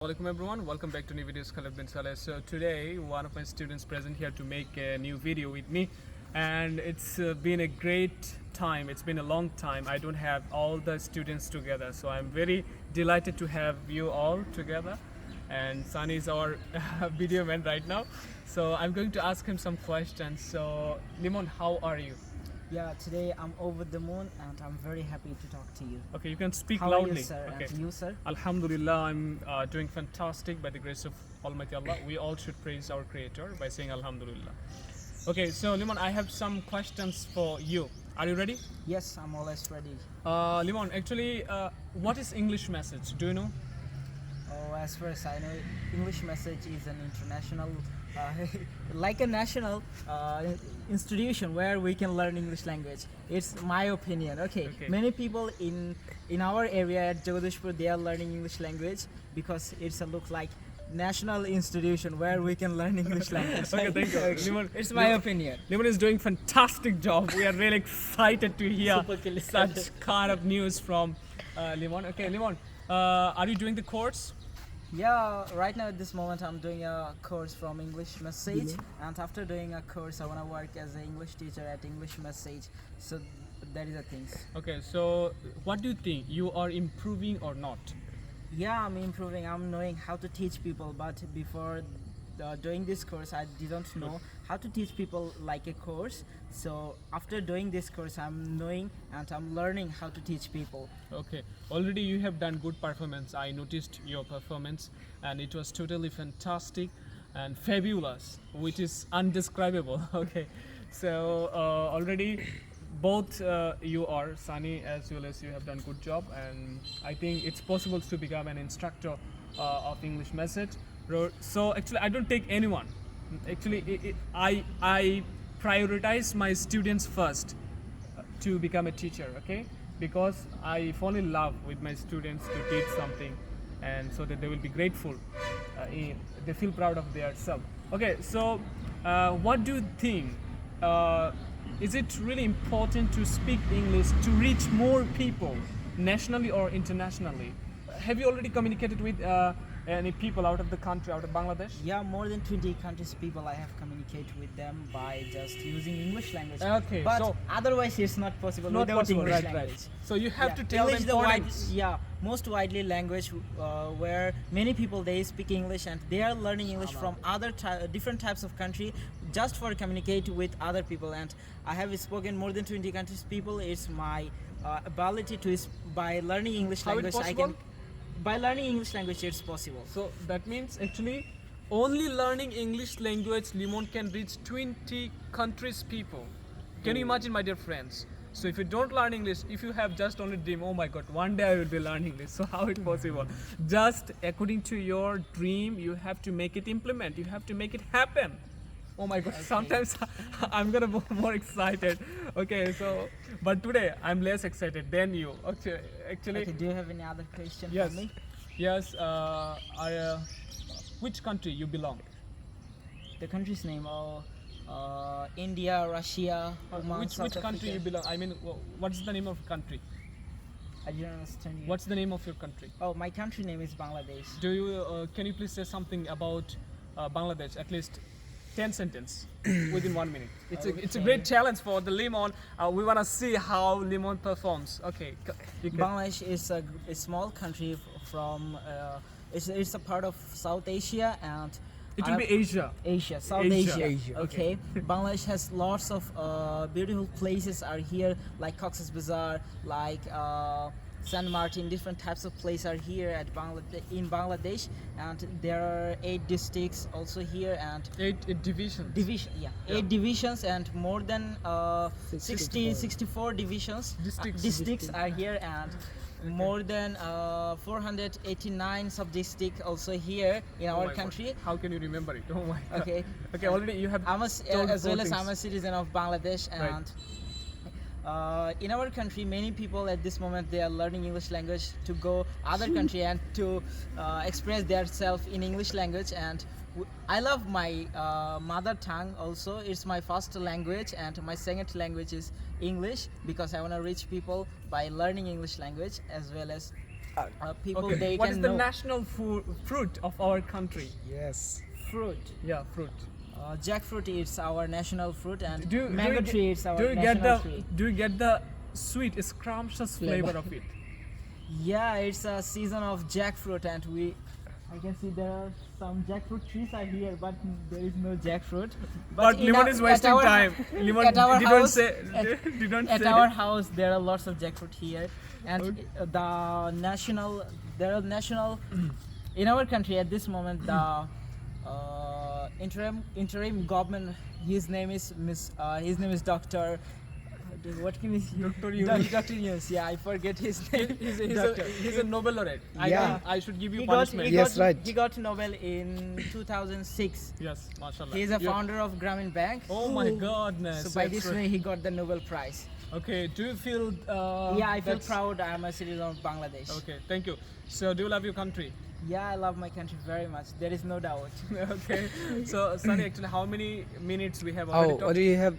Welcome everyone, welcome back to new videos Khaled bin Saleh. So today one of my students present here to make a new video with me, and it's been a great time. It's been a long time. I don't have all the students together, so I'm very delighted to have you all together. And Sunny is our video man right now, so I'm going to ask him some questions. So Limon, how are you? Yeah, today I'm over the moon and I'm very happy to talk to you. Okay, you can speak How loudly. are you, sir? Okay. And you, sir? Alhamdulillah, I'm doing fantastic by the grace of Almighty Allah. We all should praise our Creator by saying Alhamdulillah. Okay, so Limon, I have some questions for you. Are you ready? Yes, I'm always ready. Limon, actually, what is English message? Do you know? Oh, as far as I know, English message is an international, like a national institution where we can learn English language. It's my opinion. Okay. Okay. Many people in our area at Jagadishpur, they are learning English language because it's a look like national institution where we can learn English language. Okay, thank you. Limon, It's my opinion. Limon is doing fantastic job. We are really excited to hear Super killer. such kind of news from Limon. Okay, Limon, are you doing the course? Yeah, right now at this moment I'm doing a course from English Message, and after doing a course I want to work as an English teacher at English Message. So that is the things. Okay, so what do you think? You are improving or not? Yeah, I'm improving. I'm knowing how to teach people, but before doing this course I didn't know how to teach people like a course. So after doing this course I'm knowing and I'm learning how to teach people. Okay, already you have done good performance. I noticed your performance and it was totally fantastic and fabulous, which is undescribable. Okay, so already both you are Sunny as well as you have done good job, and I think it's possible to become an instructor of English message. So actually I don't take anyone. Actually I prioritize my students first to become a teacher, okay? Because I fall in love with my students to teach something, and so that they will be grateful. They feel proud of their self. Okay, so what do you think? Is it really important to speak English to reach more people, nationally or internationally? Have you already communicated with any people out of the country, out of Bangladesh? Yeah, more than 20 countries people I have communicated with them by just using English language. Okay, but so otherwise it's not possible not without possible, English right, language. right. So you have Yeah, to tell English them the importance. most widely language where many people they speak English and they are learning English from other different types of country just for communicate with other people. And I have spoken more than 20 countries people. It's my ability to by learning English How it language I possible? can by learning English language it's possible. So that means actually only learning English language Limon can reach 20 countries people. Can you imagine, my dear friends? So if you don't learn English, if you have just only dream, oh my god, one day I will be learning English. So how it possible? Just according to your dream, you have to make it implement. You have to make it happen. Oh my god, sometimes I'm gonna be more excited. Okay, so but today I'm less excited than you. Okay, actually, Okay, do you have any other question yes, for me? yes. Which country you belong? The country's name India, Russia, Oman, Which South country Africa. you belong? I mean, what's the name of country? I didn't understand you. What's the name of your country? Oh, my country name is Bangladesh. Do you can you please say something about Bangladesh? At least 10 sentence within 1 minute. It's a Okay. great challenge for the Limon. We wanna see how Limon performs. Okay, you can. Bangladesh is a small country from. It's a part of South Asia and. It will be Asia. Asia, South Asia. Asia. Okay. Bangladesh has lots of beautiful places are here, like Cox's Bazar, like San Martin. Different types of places are here at Bangladesh, and there are 8 districts also here, and Eight divisions. yeah, 8 divisions and more than 64 divisions. Districts. Districts are here, and more than 489 sub-districts also here in Oh our my God. country. How can you remember it? Oh my god. Okay. Okay, already you have I'm told as four well as things. I'm a citizen of Bangladesh, Right. and in our country, many people at this moment they are learning English language to go other country and to express themselves in English language. And I love my mother tongue also. It's my first language, and my second language is English because I want to reach people by learning English language as well as people Okay. they What can is the know national fruit of our country? Yes. fruit. Yeah, fruit. Jackfruit is our national fruit, and Do you- mango do you tree get- is our do you get national the tree. Do you get the sweet, scrumptious flavor of it? Yeah, it's a season of jackfruit, and I can see there are some jackfruit trees are here, but there is no jackfruit. But in Limon our- is at wasting our- time. Limon at our didn't house- say. at- Didn't At say. our house, there are lots of jackfruit here, and Okay. there are national. In our country at this moment, the interim government. His name is Doctor. What can we? Dr. Yunus. Dr. Yunus. Yeah, I forget his name. He's a Nobel laureate. Yeah. I should give you He got, punishment. Yes, right. He got Nobel in 2006. Yes, mashallah. He is a You- founder of Grameen Bank. Oh my goodness. So by that's this right. way, he got the Nobel Prize. Okay, do you feel? Yeah, I feel that's- proud. I am a citizen of Bangladesh. Okay, thank you. So, do you love your country? Yeah, I love my country very much. There is no doubt. Okay. So, Sunny, actually, how many minutes we have Oh, already what talked? do you have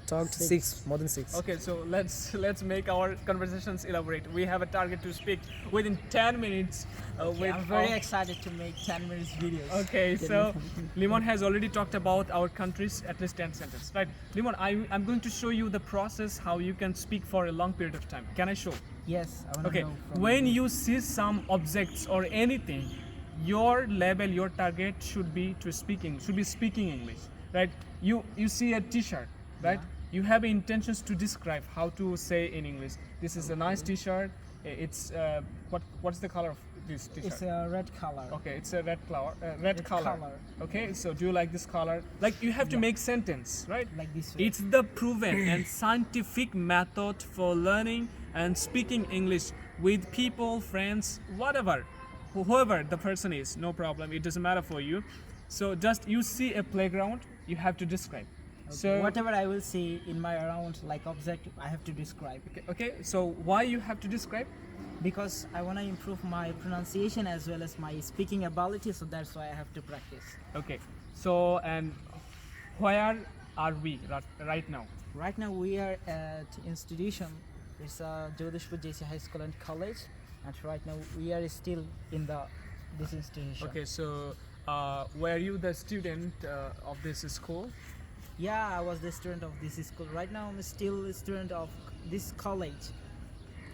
talked? Six. Six, more than six. Okay, so let's make our conversations elaborate. We have a target to speak within 10 minutes. With I'm very our- excited to make 10 minutes videos. Okay, so Limon has already talked about our countries at least 10 sentences, right? Limon, I'm going to show you the process how you can speak for a long period of time. Can I show? Yes, I want to Okay, know from when you see some objects or anything, your level, your target should be speaking English, right? You see a T-shirt, right? You have intentions to describe how to say in English. This is a nice T-shirt. It's what's the color of this T-shirt? It's a red color. Okay, it's a red color. Red color. color. Okay, so do you like this color? Like you have to make sentence, right? Like this way. It's the proven and scientific method for learning and speaking English with people, friends, whatever, whoever the person is. No problem. It doesn't matter for you. So just you see a playground, you have to describe. So Whatever I will see in my around like object, I have to describe. okay. So why you have to describe? Because I want to improve my pronunciation as well as my speaking ability, so that's why I have to practice. Okay. So and where are we right now? Right now we are at institution. It's Jodhpur JC High School and College, and right now we are still in this institution. Okay, so were you the student of this school? Yeah, I was the student of this school. Right now I'm still a student of this college.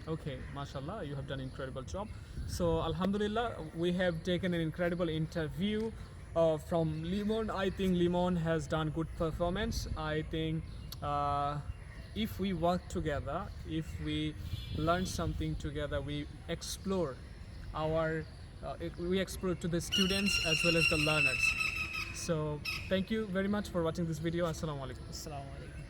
Okay, mashallah, you have done an incredible job. So, alhamdulillah, we have taken an incredible interview from Limon. I think Limon has done good performance. I think if we work together, if we learn something together, we explore we explore to the students as well as the learners. So, thank you very much for watching this video. Assalamu alaikum. Assalamu alaikum.